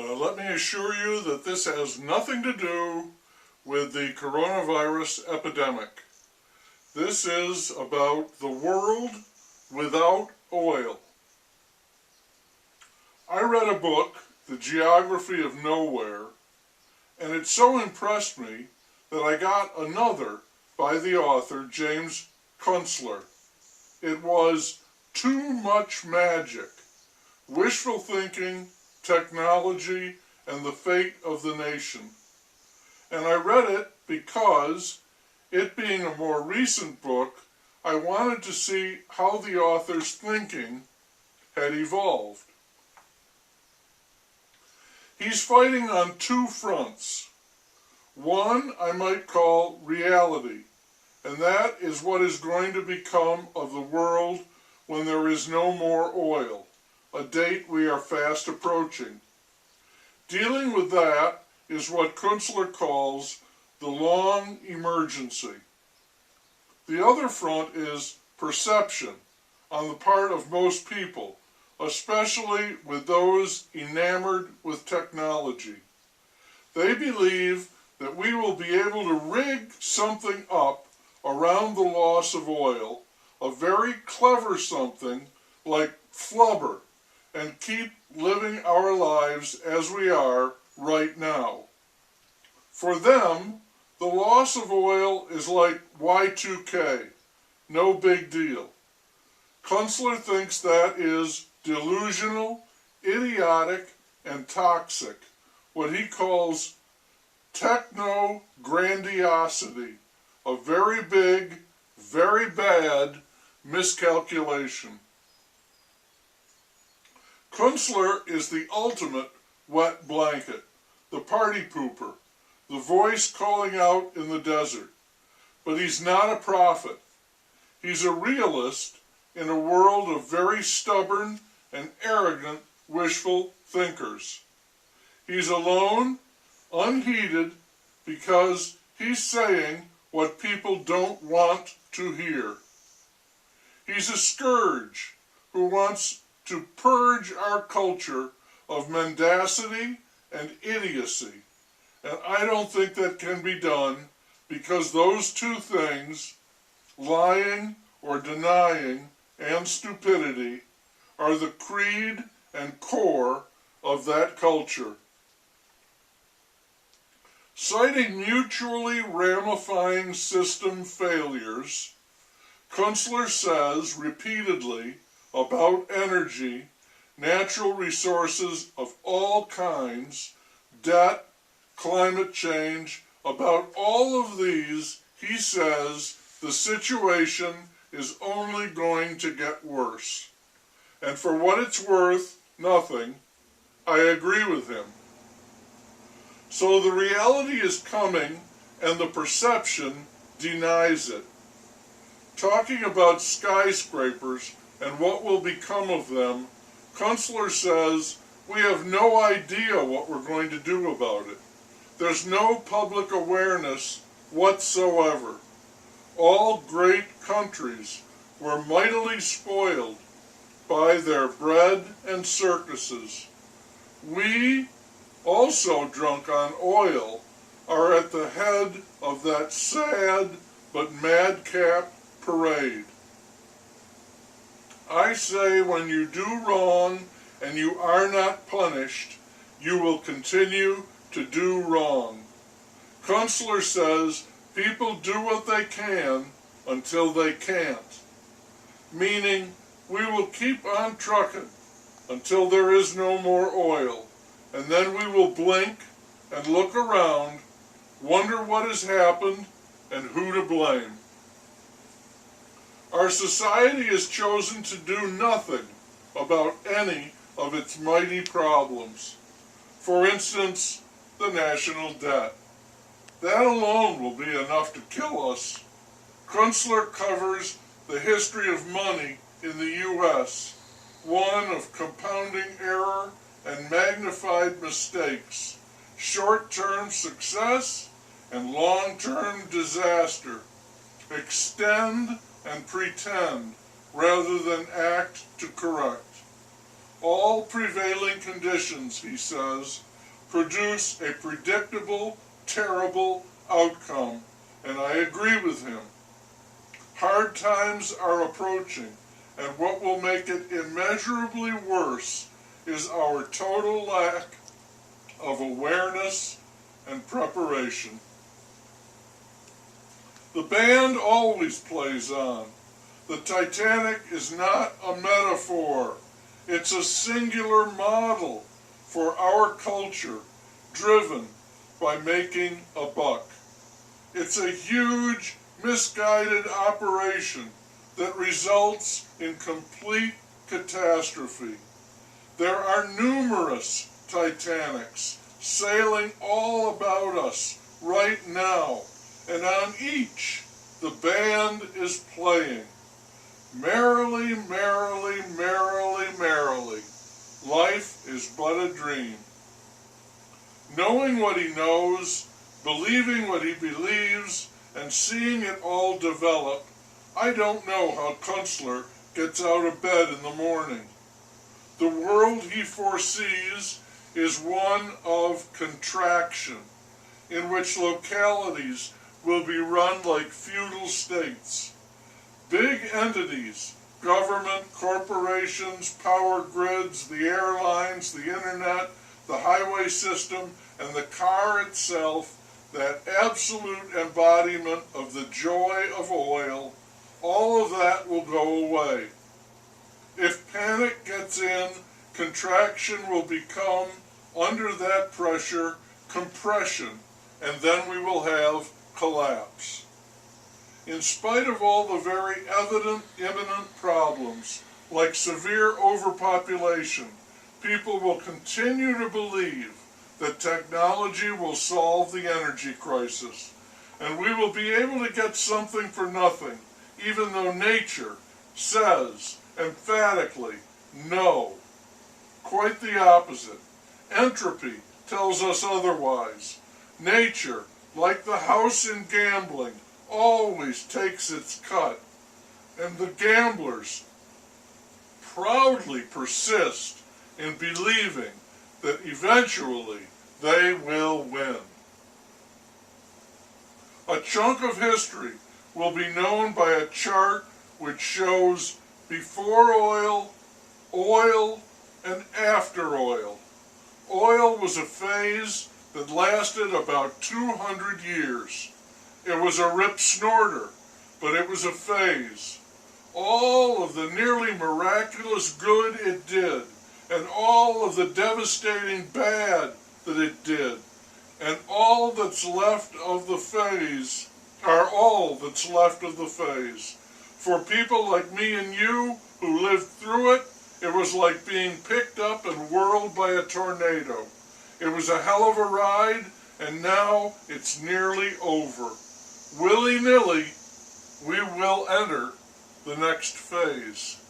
Let me assure you that this has nothing to do with the coronavirus epidemic. This is about the world without oil. I read a book, The Geography of Nowhere, and it so impressed me that I got another by the author, James Kunstler. It was Too Much Magic, Wishful Thinking, Technology, and the Fate of the Nation. And I read it because, it being a more recent book, I wanted to see how the author's thinking had evolved. He's fighting on two fronts. One I might call reality, and that is what is going to become of the world when there is no more oil, a date we are fast approaching. Dealing with that is what Kunstler calls the long emergency. The other front is perception on the part of most people, especially with those enamored with technology. They believe that we will be able to rig something up around the loss of oil, a very clever something like flubber, and keep living our lives as we are right now. For them, the loss of oil is like Y2K, no big deal. Kunstler thinks that is delusional, idiotic, and toxic, what he calls techno-grandiosity, a very big, very bad miscalculation. Kunstler is the ultimate wet blanket, the party pooper, the voice calling out in the desert. But he's not a prophet. He's a realist in a world of very stubborn and arrogant wishful thinkers. He's alone, unheeded, because he's saying what people don't want to hear. He's a scourge who wants to purge our culture of mendacity and idiocy. And I don't think that can be done because those two things, lying or denying and stupidity, are the creed and core of that culture. Citing mutually ramifying system failures, Kunstler says repeatedly about energy, natural resources of all kinds, debt, climate change, about all of these, he says the situation is only going to get worse. And for what it's worth, nothing, I agree with him. So the reality is coming and the perception denies it. Talking about skyscrapers and what will become of them, Kunstler says we have no idea what we're going to do about it. There's no public awareness whatsoever. All great countries were mightily spoiled by their bread and circuses. We, also drunk on oil, are at the head of that sad but madcap parade. I say when you do wrong and you are not punished, you will continue to do wrong. Kunstler says people do what they can until they can't, meaning we will keep on trucking until there is no more oil, and then we will blink and look around, wonder what has happened and who to blame. Our society has chosen to do nothing about any of its mighty problems. For instance, the national debt. That alone will be enough to kill us. Kunstler covers the history of money in the U.S., one of compounding error and magnified mistakes, short-term success and long-term disaster. Extend and pretend rather than act to correct. All prevailing conditions, he says, produce a predictable, terrible outcome, and I agree with him. Hard times are approaching, and what will make it immeasurably worse is our total lack of awareness and preparation. The band always plays on. The Titanic is not a metaphor. It's a singular model for our culture, driven by making a buck. It's a huge, misguided operation that results in complete catastrophe. There are numerous Titanics sailing all about us right now, and on each the band is playing. Merrily, merrily, merrily, merrily, life is but a dream. Knowing what he knows, believing what he believes, and seeing it all develop, I don't know how Kunstler gets out of bed in the morning. The world he foresees is one of contraction, in which localities will be run like feudal states. Big entities, government, corporations, power grids, the airlines, the internet, the highway system, and the car itself, that absolute embodiment of the joy of oil, all of that will go away. If panic gets in, contraction will become, under that pressure, compression, and then we will have collapse. In spite of all the very evident, imminent problems, like severe overpopulation, people will continue to believe that technology will solve the energy crisis, and we will be able to get something for nothing, even though nature says emphatically no. Quite the opposite. Entropy tells us otherwise. Nature, like the house in gambling, always takes its cut, and the gamblers proudly persist in believing that eventually they will win. A chunk of history will be known by a chart which shows before oil, oil, and after oil. Oil was a phase that lasted about 200 years. It was a rip snorter, but it was a phase. All of the nearly miraculous good it did, and all of the devastating bad that it did, and all that's left of the phase, are all that's left of the phase. For people like me and you who lived through it, it was like being picked up and whirled by a tornado. It was a hell of a ride, and now it's nearly over. Willy-nilly, we will enter the next phase.